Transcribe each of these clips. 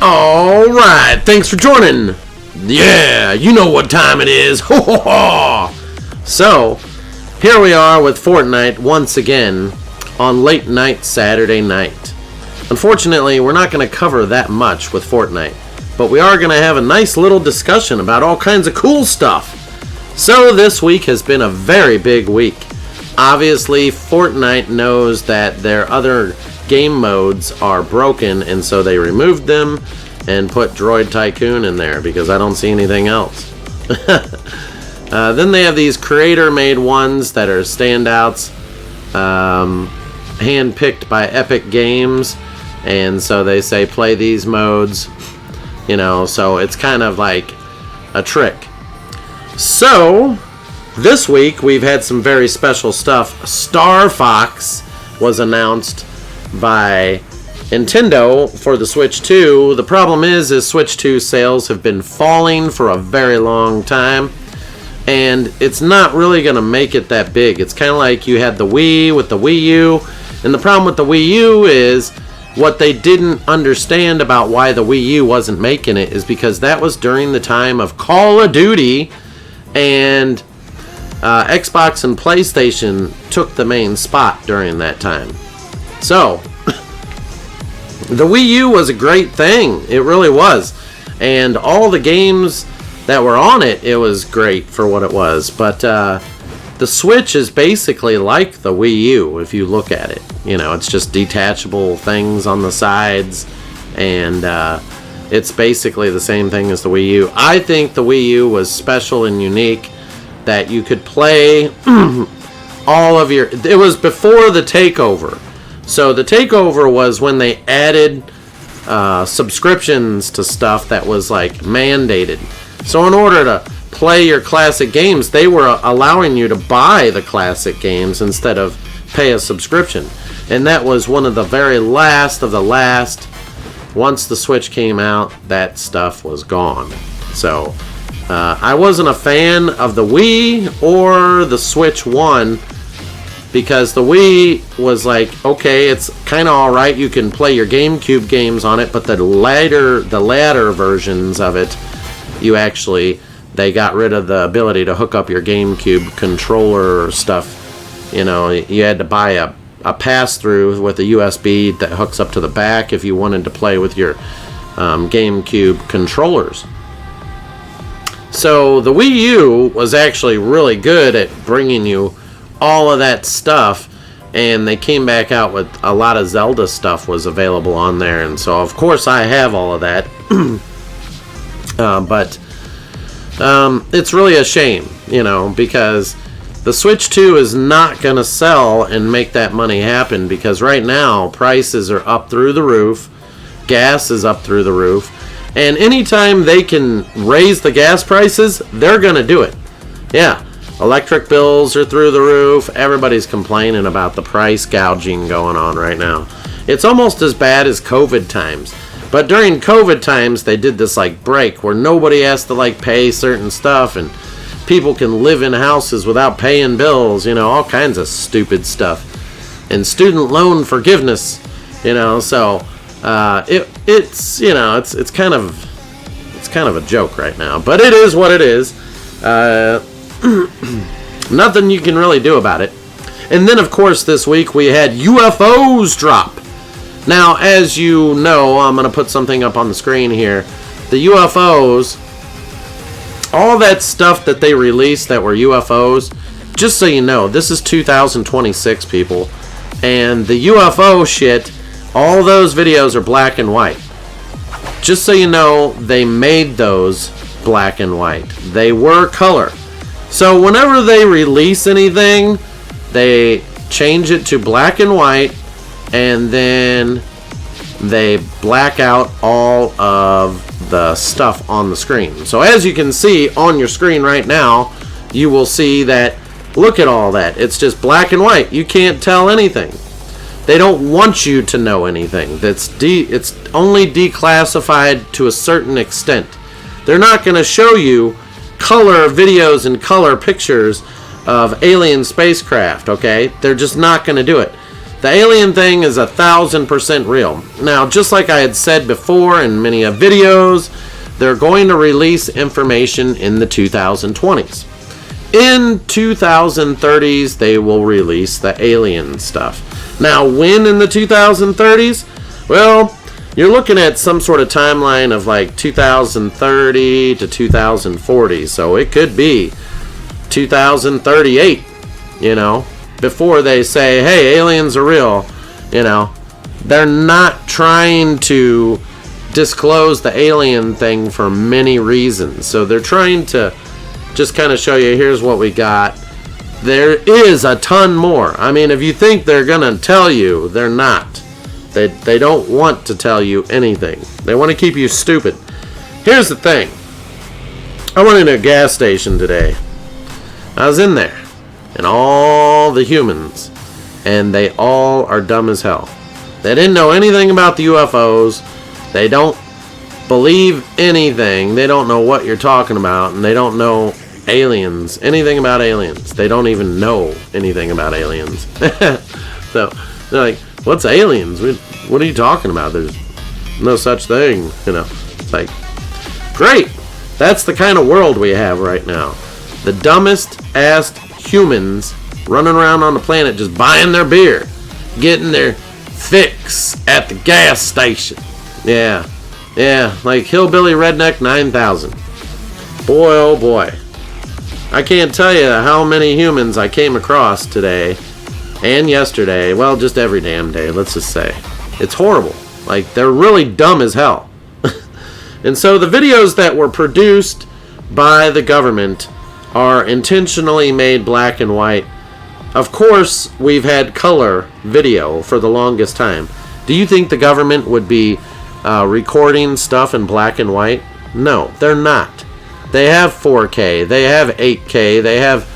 Alright, thanks for joining. Yeah, you know what time it is. Ho ho ho! So, here we are with Fortnite once again on late night Saturday night. Unfortunately, we're not going to cover that much with Fortnite, but we are going to have a nice little discussion about all kinds of cool stuff. So this week has been a very big week. Obviously, Fortnite knows that their other game modes are broken, and so they removed them and put Droid Tycoon in there because I don't see anything else. Then they have these creator-made ones that are standouts, hand-picked by Epic Games, and so they say play these modes, you know, so it's kind of like a trick. So this week we've had some very special stuff. Star Fox was announced by Nintendo for the Switch 2. The problem is Switch 2 sales have been falling for a very long time, and it's not really going to make it that big. It's kind of like you had the Wii with the Wii U, and the problem with the Wii U is what they didn't understand about why the Wii U wasn't making it is because that was during the time of Call of Duty, and Xbox and PlayStation took the main spot during that time. So, the Wii U was a great thing. It really was. And all the games that were on it, it was great for what it was. But the Switch is basically like the Wii U if you look at it. You know, it's just detachable things on the sides. And it's basically the same thing as the Wii U. I think the Wii U was special and unique that you could play all of your... It was before the takeover. So the takeover was when they added subscriptions to stuff that was like mandated. So in order to play your classic games, they were allowing you to buy the classic games instead of pay a subscription. And that was one of the very last of the last. Once the Switch came out, that stuff was gone. So I wasn't a fan of the Wii or the Switch 1, because the Wii was like, okay, it's kind of alright, you can play your GameCube games on it, but the latter versions of it, they got rid of the ability to hook up your GameCube controller stuff. You know, you had to buy a pass-through with a USB that hooks up to the back if you wanted to play with your GameCube controllers. So the Wii U was actually really good at bringing you all of that stuff, and they came back out with a lot of Zelda stuff was available on there, and so of course I have all of that. But it's really a shame, you know, because the Switch 2 is not going to sell and make that money happen, because right now prices are up through the roof, gas is up through the roof, and anytime they can raise the gas prices, they're going to do it. Yeah. Electric bills are through the roof. Everybody's complaining about the price gouging going on right now. It's almost as bad as COVID times. But during COVID times, they did this like break where nobody has to like pay certain stuff, and people can live in houses without paying bills, you know, all kinds of stupid stuff. And student loan forgiveness, you know, so it's you know, it's kind of a joke right now. But it is what it is. Nothing you can really do about it. And then of course this week we had UFOs drop. Now, as you know, I'm going to put something up on the screen here. The UFOs, all that stuff that they released that were UFOs, just so you know, this is 2026, people, and the UFO shit, all those videos are black and white. Just so you know, they made those black and white. They were color. So whenever they release anything, they change it to black and white, and then they black out all of the stuff on the screen. So as you can see on your screen right now, you will see that, look at all that. It's just black and white. You can't tell anything. They don't want you to know anything. It's only declassified to a certain extent. They're not going to show you color videos and color pictures of alien spacecraft, okay? They're just not going to do it. The alien thing is 1,000% real. Now, just like I had said before in many videos, they're going to release information in the 2020s. In 2030s, they will release the alien stuff. Now, when in the 2030s? Well, you're looking at some sort of timeline of like 2030 to 2040. So it could be 2038, before they say, hey, aliens are real. They're not trying to disclose the alien thing for many reasons. So they're trying to just kind of show you, here's what we got. There is a ton more. I mean, if you think they're going to tell you, they're not. They don't want to tell you anything. They want to keep you stupid. Here's the thing. I went into a gas station today. I was in there. And all the humans. And they all are dumb as hell. They didn't know anything about the UFOs. They don't believe anything. They don't know what you're talking about. And they don't know aliens. Anything about aliens. They don't even know anything about aliens. So, they're like, what's aliens? What are you talking about? There's no such thing. It's like, great. That's the kind of world we have right now. The dumbest ass humans running around on the planet just buying their beer, getting their fix at the gas station. Yeah, like Hillbilly Redneck 9000. Boy, oh boy. I can't tell you how many humans I came across today and yesterday. Well, just every damn day, let's just say. It's horrible. Like, they're really dumb as hell. And so the videos that were produced by the government are intentionally made black and white. Of course, we've had color video for the longest time. Do you think the government would be recording stuff in black and white? No, they're not. They have 4K, they have 8K, they have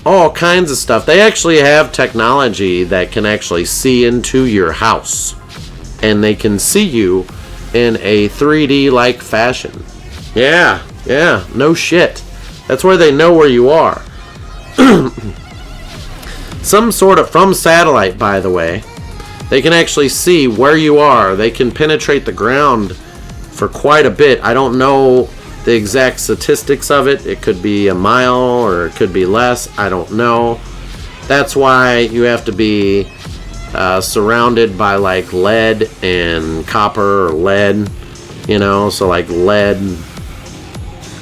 all kinds of stuff. They actually have technology that can actually see into your house. And they can see you in a 3D-like fashion. Yeah, no shit. That's where they know where you are. Some sort of, from satellite, by the way, they can actually see where you are. They can penetrate the ground for quite a bit. I don't know the exact statistics of it. It could be a mile or it could be less. I don't know. That's why you have to be surrounded by like lead and copper or lead, so like lead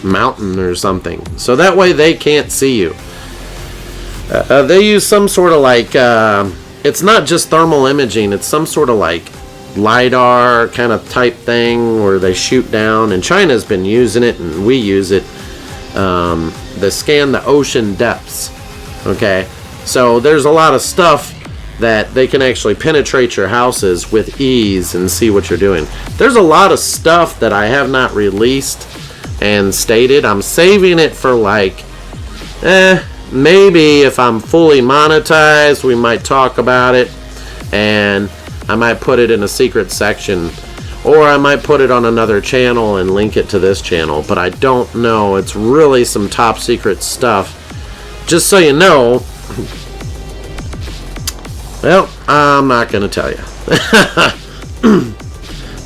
mountain or something. So that way they can't see you. They use some sort of like, it's not just thermal imaging, it's some sort of like LiDAR kind of type thing where they shoot down, and China's been using it and we use it. They scan the ocean depths. Okay, so there's a lot of stuff that they can actually penetrate your houses with ease and see what you're doing. There's a lot of stuff that I have not released and stated. I'm saving it for like, maybe if I'm fully monetized, we might talk about it, and I might put it in a secret section, or I might put it on another channel and link it to this channel, but I don't know. It's really some top secret stuff. Just so you know, well, I'm not going to tell you.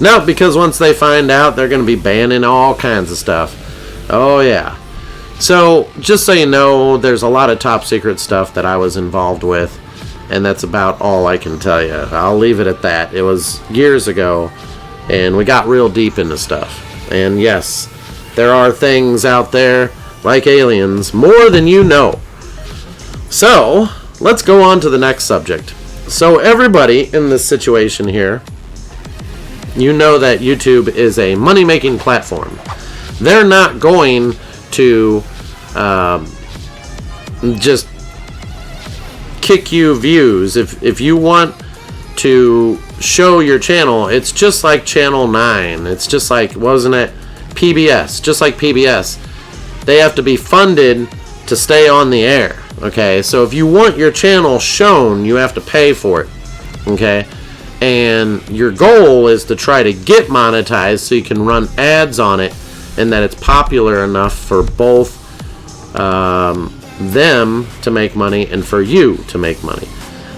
No, because once they find out, they're going to be banning all kinds of stuff. Oh, yeah. So, just so you know, there's a lot of top secret stuff that I was involved with, and that's about all I can tell you. I'll leave it at that. It was years ago, and we got real deep into stuff. And yes, there are things out there, like aliens, more than you know. So, let's go on to the next subject. So, everybody in this situation here, you know that YouTube is a money-making platform. They're not going to just kick you views. If you want to show your channel, it's just like Channel 9. It's just like, wasn't it, PBS? Just like PBS. They have to be funded to stay on the air. Okay, so if you want your channel shown, you have to pay for it. Okay, and your goal is to try to get monetized so you can run ads on it, and that it's popular enough for both them to make money and for you to make money.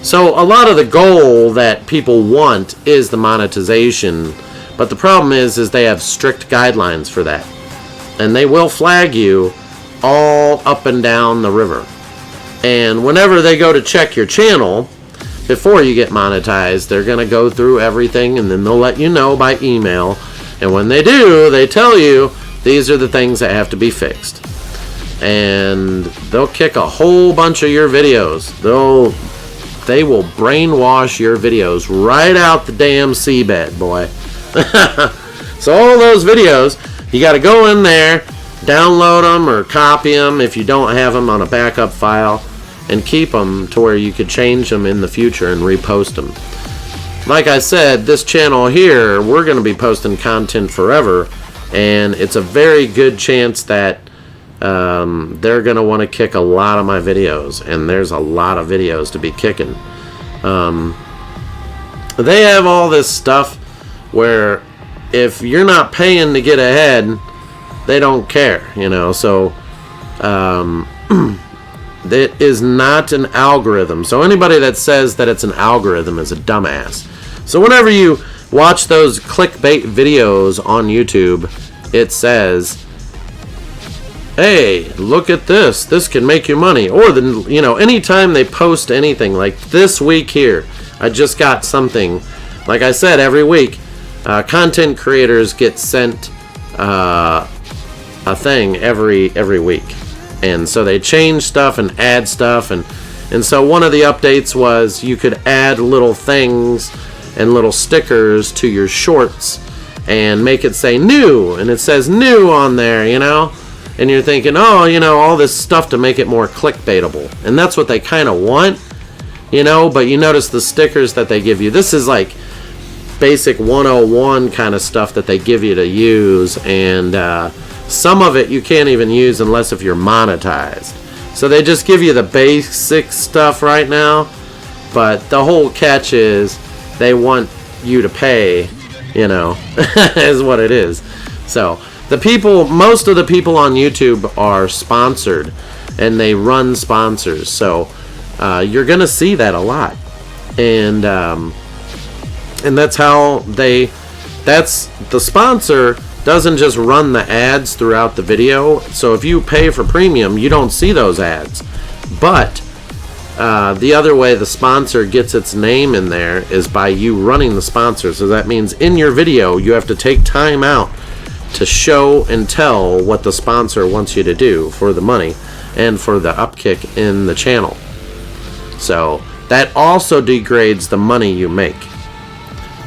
So a lot of the goal that people want is the monetization, but the problem is they have strict guidelines for that. And they will flag you all up and down the river. And whenever they go to check your channel, before you get monetized, they're going to go through everything, and then they'll let you know by email. And when they do, they tell you these are the things that have to be fixed. And they'll kick a whole bunch of your videos. They will brainwash your videos right out the damn seabed, boy. So all those videos, you got to go in there, download them or copy them if you don't have them on a backup file, and keep them to where you could change them in the future and repost them. Like I said, this channel here, we're going to be posting content forever, and it's a very good chance that they're going to want to kick a lot of my videos, and there's a lot of videos to be kicking. They have all this stuff where if you're not paying to get ahead, they don't care, you know. So it is not an algorithm. So anybody that says that it's an algorithm is a dumbass. So whenever you watch those clickbait videos on YouTube, it says, hey, look at this. This can make you money. Or, you know, anytime they post anything, like this week here, I just got something. Like I said, every week, content creators get sent a thing every week. And so they change stuff and add stuff. And so one of the updates was you could add little things and little stickers to your shorts and make it say new. And it says new on there, you know. And you're thinking, oh, you know, all this stuff to make it more clickbaitable. And that's what they kind of want, you know. But you notice the stickers that they give you. This is like basic 101 kind of stuff that they give you to use. And some of it you can't even use unless if you're monetized. So they just give you the basic stuff right now. But the whole catch is they want you to pay, you know, is what it is. So most of the people on YouTube are sponsored, and they run sponsors. So you're going to see that a lot. And that's how that's the sponsor doesn't just run the ads throughout the video. So if you pay for premium, you don't see those ads. But the other way the sponsor gets its name in there is by you running the sponsor. So that means in your video, you have to take time out to show and tell what the sponsor wants you to do for the money and for the upkick in the channel. So that also degrades the money you make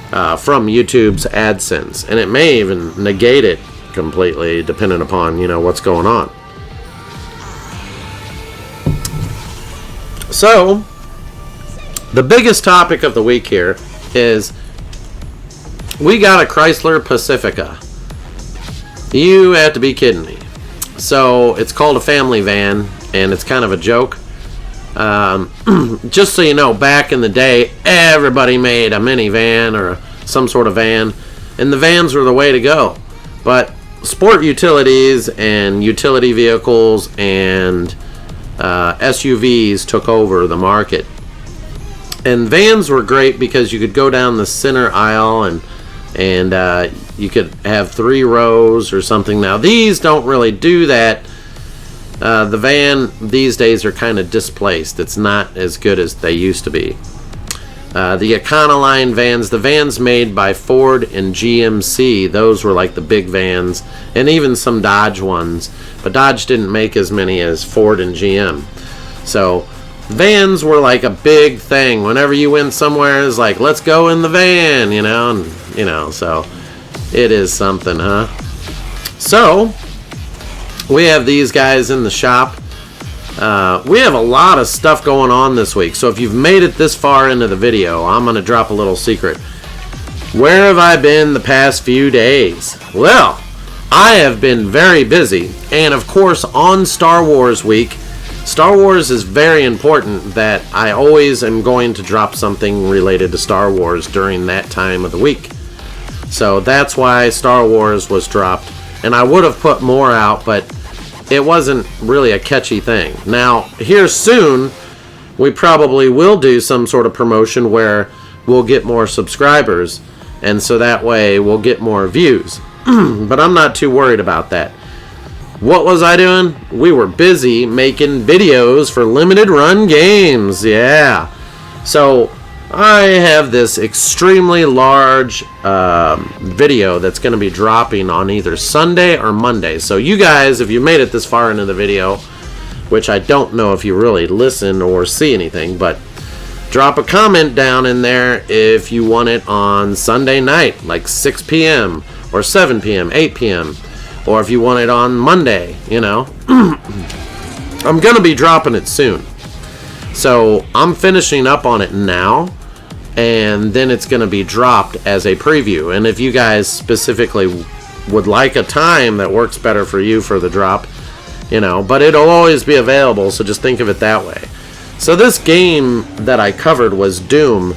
from YouTube's AdSense, and it may even negate it completely depending upon, you know, what's going on. So the biggest topic of the week here is we got a Chrysler Pacifica. You have to be kidding me. So it's called a family van, and it's kind of a joke. Just so you know, back in the day, everybody made a minivan or some sort of van, and the vans were the way to go. But sport utilities and utility vehicles and SUVs took over the market. And vans were great because you could go down the center aisle and you could have 3 rows or something. Now these don't really do that. The van these days are kind of displaced. It's not as good as they used to be. The Econoline vans, the vans made by Ford and GMC, those were like the big vans, and even some Dodge ones. But Dodge didn't make as many as Ford and GM. So vans were like a big thing. Whenever you went somewhere, it's like, let's go in the van, you know, and you know, so it is something, huh? So we have these guys in the shop. We have a lot of stuff going on this week. So if you've made it this far into the video, I'm going to drop a little secret. Where have I been the past few days? Well, I have been very busy. And of course, on Star Wars week, Star Wars is very important that I always am going to drop something related to Star Wars during that time of the week. So that's why Star Wars was dropped. And I would have put more out, but it wasn't really a catchy thing. Now, here soon, we probably will do some sort of promotion where we'll get more subscribers, and so that way we'll get more views. But I'm not too worried about that. What was I doing? We were busy making videos for limited run games. Yeah. So I have this extremely large video that's going to be dropping on either Sunday or Monday. So you guys, if you made it this far into the video, which I don't know if you really listen or see anything, but drop a comment down in there if you want it on Sunday night, like 6 p.m. or 7 p.m., 8 p.m., or if you want it on Monday, you know. I'm going to be dropping it soon. So I'm finishing up on it now, and then it's going to be dropped as a preview. And if you guys specifically would like a time that works better for you for the drop, you know, but it'll always be available, so just think of it that way. So this game that I covered was Doom,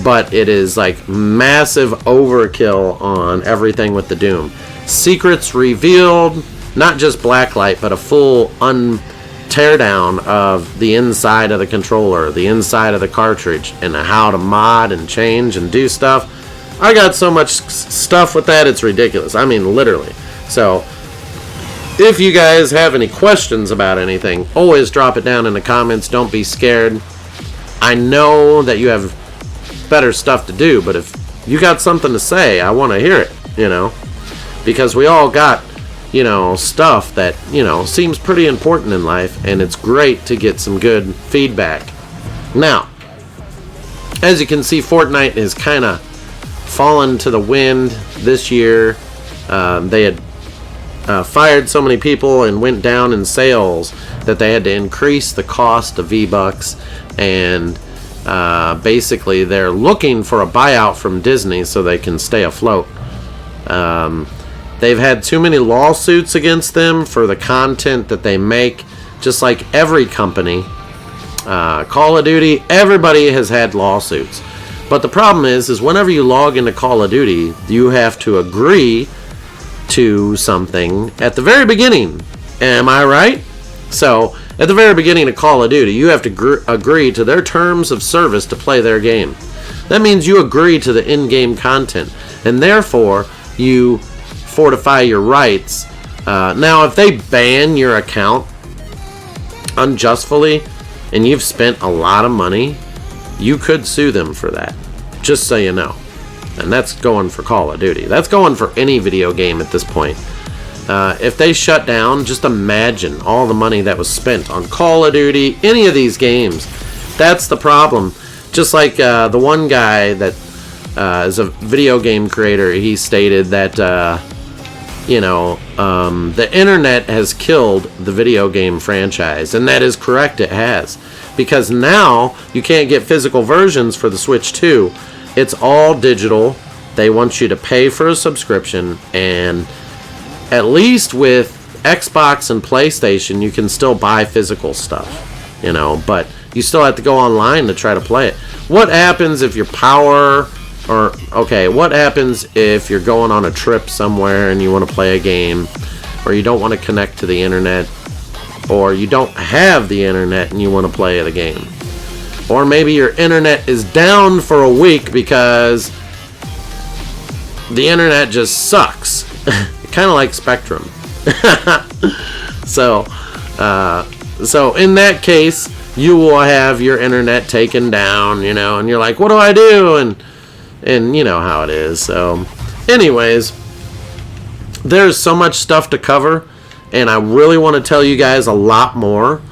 but it is like massive overkill on everything with the Doom. Secrets revealed, not just blacklight, but a full teardown of the inside of the controller, the inside of the cartridge, and how to mod and change and do stuff. I got so much stuff with that, it's ridiculous. I mean, literally. So if you guys have any questions about anything, always drop it down in the comments. Don't be scared. I know that you have better stuff to do, but if you got something to say, I want to hear it, you know, because we all got, you know, stuff that, you know, seems pretty important in life, and it's great to get some good feedback. Now, as you can see, Fortnite has kind of fallen to the wind this year. They had fired so many people and went down in sales that they had to increase the cost of V-Bucks, and basically they're looking for a buyout from Disney so they can stay afloat. They've had too many lawsuits against them for the content that they make, just like every company. Call of Duty, everybody has had lawsuits. But the problem is whenever you log into Call of Duty, you have to agree to something at the very beginning. Am I right? So, at the very beginning of Call of Duty, you have to agree to their terms of service to play their game. That means you agree to the in-game content, and therefore you fortify your rights. Now, if they ban your account unjustly and you've spent a lot of money, you could sue them for that, just so you know. And that's going for Call of Duty. That's going for any video game at this point. If they shut down, just imagine all the money that was spent on Call of Duty, any of these games. That's the problem. Just like the one guy that is a video game creator, he stated that, you know, the internet has killed the video game franchise. And that is correct, it has. Because now you can't get physical versions for the Switch 2. It's all digital. They want you to pay for a subscription, and at least with Xbox and PlayStation, you can still buy physical stuff, you know, but you still have to go online to try to play it. What happens if your power, or, okay, what happens if you're going on a trip somewhere and you want to play a game, or you don't want to connect to the internet, or you don't have the internet and you want to play the game? Or maybe your internet is down for a week because the internet just sucks. Kind of like Spectrum. So in that case, you will have your internet taken down, you know, and you're like, what do I do? And you know how it is. So anyways, there's so much stuff to cover, and I really want to tell you guys a lot more,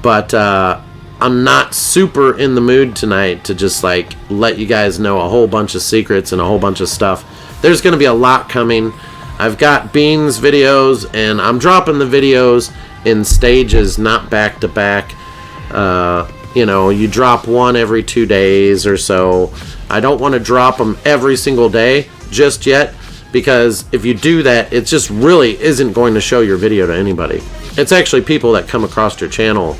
but I'm not super in the mood tonight to just like let you guys know a whole bunch of secrets and a whole bunch of stuff. There's going to be a lot coming. I've got Beans videos, and I'm dropping the videos in stages, not back to back. You know, you drop one every 2 days or so. I don't want to drop them every single day just yet, because if you do that, it just really isn't going to show your video to anybody. It's actually people that come across your channel.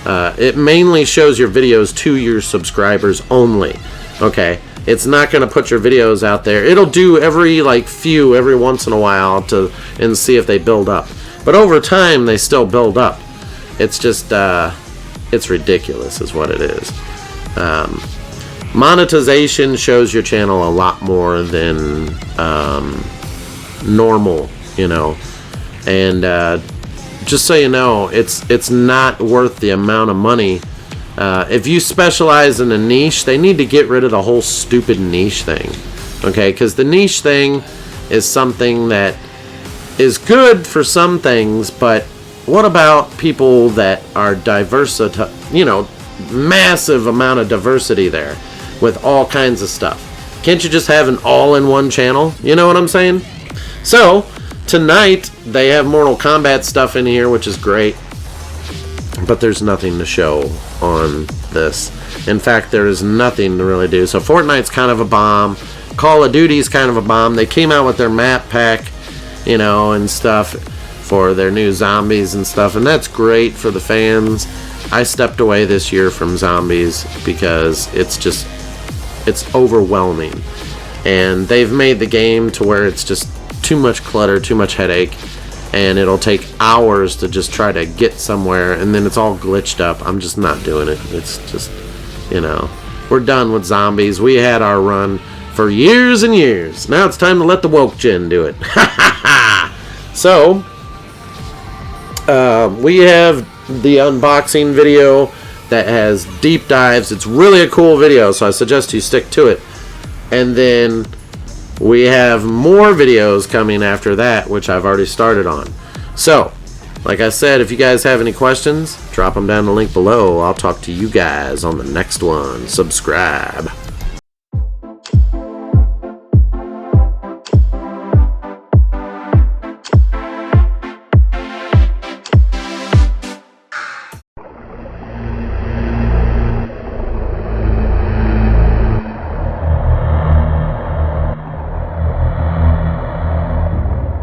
It mainly shows your videos to your subscribers only. Okay, it's not going to put your videos out there. It'll do every once in a while and see if they build up. But over time, they still build up. It's just it's ridiculous is what it is. Monetization shows your channel a lot more than normal, you know, and just so you know, it's not worth the amount of money. If you specialize in a niche, they need to get rid of the whole stupid niche thing, okay? Because the niche thing is something that is good for some things, but what about people that are diverse, you know, massive amount of diversity there with all kinds of stuff? Can't you just have an all-in-one channel? You know what I'm saying? So tonight they have Mortal Kombat stuff in here, which is great, but there's nothing to show on this. In fact, there is nothing to really do. So Fortnite's kind of a bomb. Call of Duty's kind of a bomb. They came out with their map pack, you know, and stuff for their new zombies and stuff, and that's great for the fans. I stepped away this year from zombies because it's overwhelming, and they've made the game to where it's just too much clutter, too much headache, and it'll take hours to just try to get somewhere, and then it's all glitched up. I'm just not doing it. It's just, you know, we're done with zombies. We had our run for years and years. Now it's time to let the woke gen do it. So we have the unboxing video that has deep dives. It's really a cool video, so I suggest you stick to it. And then we have more videos coming after that, which I've already started on. So, like I said, if you guys have any questions, drop them down the link below. I'll talk to you guys on the next one. Subscribe.